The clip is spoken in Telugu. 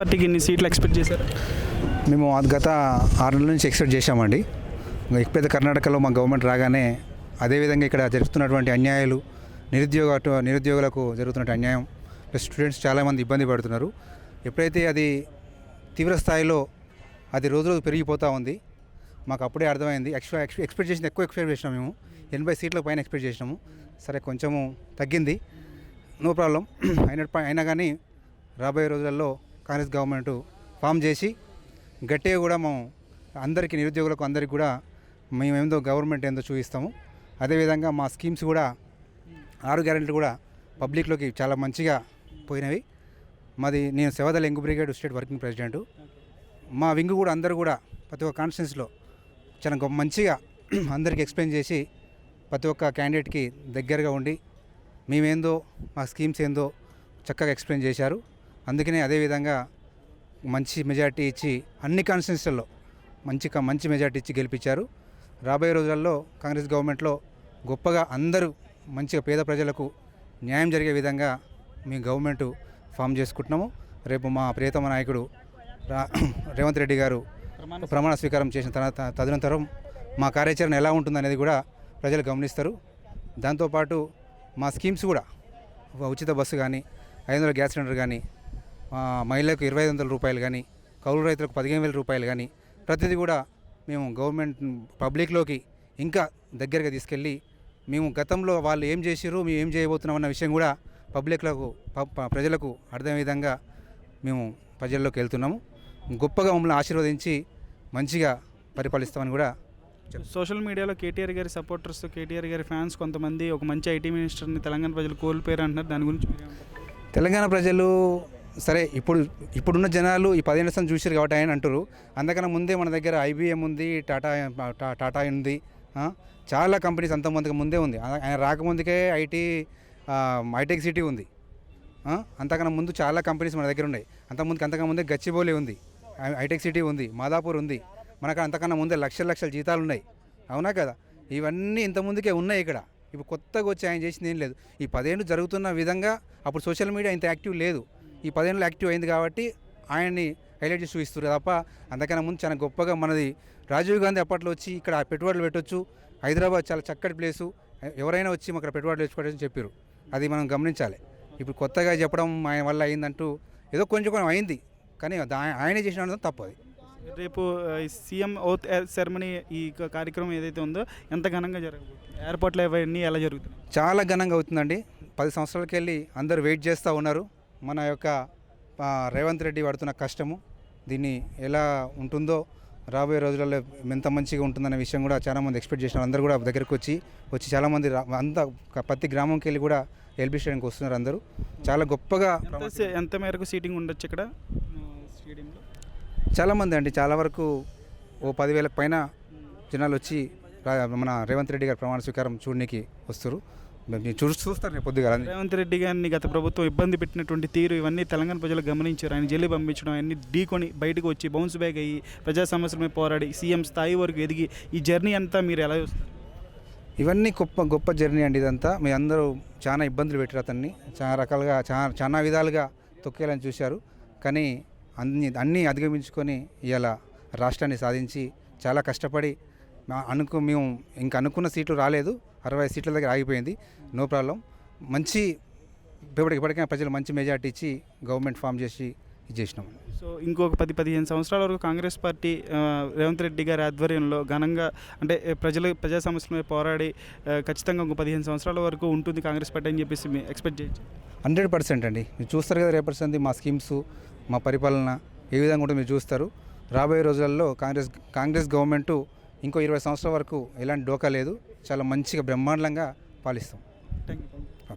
పార్టీకి ఎన్ని సీట్లు ఎక్స్పెక్ట్ చేశారు? మేము గత 6 నెలల నుంచి ఎక్స్పెక్ట్ చేశామండి. ఎప్పుడైతే కర్ణాటకలో మా గవర్నమెంట్ రాగానే అదేవిధంగా ఇక్కడ జరుగుతున్నటువంటి అన్యాయాలు, నిరుద్యోగులకు జరుగుతున్న అన్యాయం, ప్లస్ స్టూడెంట్స్ చాలామంది ఇబ్బంది పడుతున్నారు. ఎప్పుడైతే అది తీవ్ర స్థాయిలో అది రోజు రోజు పెరిగిపోతూ ఉంది, మాకు అప్పుడే అర్థమైంది. ఎక్స్పెక్ట్ చేసిన ఎక్కువ ఎక్స్పెక్ట్ చేసినాము. మేము 80 సీట్ల పైన ఎక్స్పెక్ట్ చేసినాము. సరే కొంచెము తగ్గింది, నో ప్రాబ్లం. అయినా కానీ రాబోయే రోజులలో కాంగ్రెస్ గవర్నమెంట్ ఫామ్ చేసి గట్టిగా కూడా మేము అందరికీ, నిరుద్యోగులకు అందరికీ కూడా మేమేందో గవర్నమెంట్ ఏందో చూపిస్తాము. అదేవిధంగా మా స్కీమ్స్ కూడా 6 గ్యారెంటీలు కూడా పబ్లిక్లోకి చాలా మంచిగా పోయినవి. నేను Seva Dal young brigade state working president. మా వింగ్ కూడా అందరూ కూడా ప్రతి ఒక్క కాన్స్టిట్యున్సీలో చాలా మంచిగా అందరికీ ఎక్స్ప్లెయిన్ చేసి ప్రతి ఒక్క క్యాండిడేట్కి దగ్గరగా ఉండి మేమేందో మా స్కీమ్స్ ఏందో చక్కగా ఎక్స్ప్లెయిన్ చేశారు. అందుకనే అదేవిధంగా మంచి మెజార్టీ ఇచ్చి అన్ని కాన్స్టిట్యున్సీల్లో మంచి మెజార్టీ ఇచ్చి గెలిపించారు. రాబోయే రోజుల్లో కాంగ్రెస్ గవర్నమెంట్లో గొప్పగా అందరూ మంచిగా పేద ప్రజలకు న్యాయం జరిగే విధంగా మేము గవర్నమెంట్ ఫామ్ చేసుకుంటున్నాము. రేపు మా ప్రియతమ నాయకుడు రేవంత్ రెడ్డి గారు ప్రమాణ స్వీకారం చేసిన తర్వాత తదనంతరం మా కార్యాచరణ ఎలా ఉంటుందనేది కూడా ప్రజలు గమనిస్తారు. దాంతోపాటు మా స్కీమ్స్ కూడా ఉచిత బస్సు కానీ, 500 గ్యాస్ సిలిండర్ కానీ, మహిళలకు 2,500 రూపాయలు కానీ, కౌలు రైతులకు 15,000 రూపాయలు కానీ, ప్రతిదీ కూడా మేము గవర్నమెంట్ పబ్లిక్లోకి ఇంకా దగ్గరగా తీసుకెళ్ళి మేము గతంలో వాళ్ళు ఏం చేసిర్రు, మేము ఏం చేయబోతున్నాం అన్న విషయం కూడా ప్రజలకు అర్థమయ్యే విధంగా మేము ప్రజల్లోకి వెళ్తున్నాము. గొప్పగా మమ్మల్ని ఆశీర్వదించి మంచిగా పరిపాలిస్తామని కూడా. సోషల్ మీడియాలో కేటీఆర్ గారి సపోర్టర్స్, కేటీఆర్ గారి ఫ్యాన్స్ కొంతమంది ఒక మంచి ఐటీ మినిస్టర్ని తెలంగాణ ప్రజలు కోల్పోయారు అంటున్నారు. దాని గురించి తెలంగాణ ప్రజలు సరే ఇప్పుడున్న జనాలు ఈ 10 ఏళ్ళ చూసారు కాబట్టి ఆయన అంటారు. అందుకన్నా ముందే మన దగ్గర IBM ఉంది, టాటా ఉంది, చాలా కంపెనీస్ అంతమందికి ముందే ఉంది. ఆయన రాకముందుకే హైటెక్ సిటీ ఉంది. అంతకన్నా ముందు చాలా కంపెనీస్ మన దగ్గర ఉన్నాయి. అంతకన్నా ముందే గచ్చిబౌలి ఉంది, హైటెక్ సిటీ ఉంది, మాదాపూర్ ఉంది. మనకు అంతకన్నా ముందే లక్షల జీతాలు ఉన్నాయి. అవునా కదా? ఇవన్నీ ఇంతకుముందుకే ఉన్నాయి ఇక్కడ. ఇప్పుడు కొత్తగా వచ్చి ఆయన చేసింది ఏం లేదు. ఈ 10 ఏళ్ళు జరుగుతున్న విధంగా అప్పుడు సోషల్ మీడియా ఇంత యాక్టివ్ లేదు. ఈ 10 ఏళ్ళు యాక్టివ్ అయింది కాబట్టి ఆయన్ని హైలైట్ చేసి చూపిస్తారు తప్ప అంతకన్నా ముందు చాలా గొప్పగా మనది రాజీవ్ గాంధీ అప్పట్లో వచ్చి ఇక్కడ పెట్టుబడులు పెట్టొచ్చు, హైదరాబాద్ చాలా చక్కటి ప్లేసు, ఎవరైనా వచ్చి అక్కడ పెట్టుబడులు పెట్టుకోవచ్చని చెప్పారు. అది మనం గమనించాలి. ఇప్పుడు కొత్తగా చెప్పడం ఆయన వల్ల అయిందంటూ ఏదో కొంచెం అయింది, కానీ ఆయనే చేసిన తప్పు. అది రేపు సీఎం ఓత్ సెరమనీ ఈ కార్యక్రమం ఏదైతే ఉందో ఎంత ఘనంగా జరగబోతుంది? ఎయిర్పోర్ట్లో ఇవన్నీ ఎలా జరుగుతుంది? చాలా ఘనంగా అవుతుందండి. 10 సంవత్సరాలకి వెళ్ళి అందరూ వెయిట్ చేస్తూ ఉన్నారు. మన యొక్క రేవంత్ రెడ్డి పడుతున్న కష్టము దీన్ని ఎలా ఉంటుందో, రాబోయే రోజులలో ఎంత మంచిగా ఉంటుందనే విషయం కూడా చాలామంది ఎక్స్పెక్ట్ చేసినారు. అందరూ కూడా దగ్గరకు వచ్చి చాలామంది అంతా ప్రతి గ్రామంకి వెళ్ళి కూడా ఎల్బీ స్టేడియంకి వస్తున్నారు. అందరూ చాలా గొప్పగా. ఎంత మేరకు సీటింగ్ ఉండొచ్చు ఇక్కడ స్టేడియంలో? చాలామంది అండి, చాలా వరకు 10,000 పైన జనాలు వచ్చి మన రేవంత్ రెడ్డి గారి ప్రమాణ స్వీకారం చూడడానికి వస్తారు. చూస్తారు పొద్దుగా. రేవంత్ రెడ్డి గారిని గత ప్రభుత్వం ఇబ్బంది పెట్టినటువంటి తీరు ఇవన్నీ తెలంగాణ ప్రజలు గమనించారు. ఆయన జైలు పంపించడం, అన్ని ఢీకొని బయటకు వచ్చి బౌన్స్ బ్యాక్ అయ్యి ప్రజా సమస్యల మీద పోరాడి సీఎం స్థాయి వరకు ఎదిగి ఈ జర్నీ అంతా మీరు ఎలా చూస్తారు? ఇవన్నీ గొప్ప జర్నీ అండి. ఇదంతా మీ అందరూ చాలా ఇబ్బందులు పెట్టారు అతన్ని, చాలా రకాలుగా చాలా విధాలుగా తొక్కేయాలని చూశారు. కానీ అన్నీ అధిగమించుకొని ఇలా రాష్ట్రాన్ని సాధించి చాలా కష్టపడి మేము ఇంకా అనుకున్న సీట్లు రాలేదు, 60 సీట్ల దగ్గర ఆగిపోయింది. No problem. ఇప్పటికైనా ప్రజలు మంచి మెజార్టీ ఇచ్చి గవర్నమెంట్ ఫామ్ చేసి చేసినాం. సో ఇంకొక 10-15 సంవత్సరాల వరకు కాంగ్రెస్ పార్టీ రేవంత్ రెడ్డి గారి ఆధ్వర్యంలో ఘనంగా అంటే ప్రజా సమస్యల మీద పోరాడి ఖచ్చితంగా ఇంకో 15 సంవత్సరాల వరకు ఉంటుంది కాంగ్రెస్ పార్టీ అని చెప్పేసి మేము ఎక్స్పెక్ట్ చేయొచ్చు. 100% అండి. మీరు చూస్తారు కదా రేపటి మా స్కీమ్స్, మా పరిపాలన ఏ విధంగా ఉంటుందో మీరు చూస్తారు. రాబోయే రోజులలో కాంగ్రెస్ గవర్నమెంటు ఇంకో 20 సంవత్సరాల వరకు ఎలాంటి డోకా లేదు, చాలా మంచిగా బ్రహ్మాండంగా పాలిస్తాం. Thank you.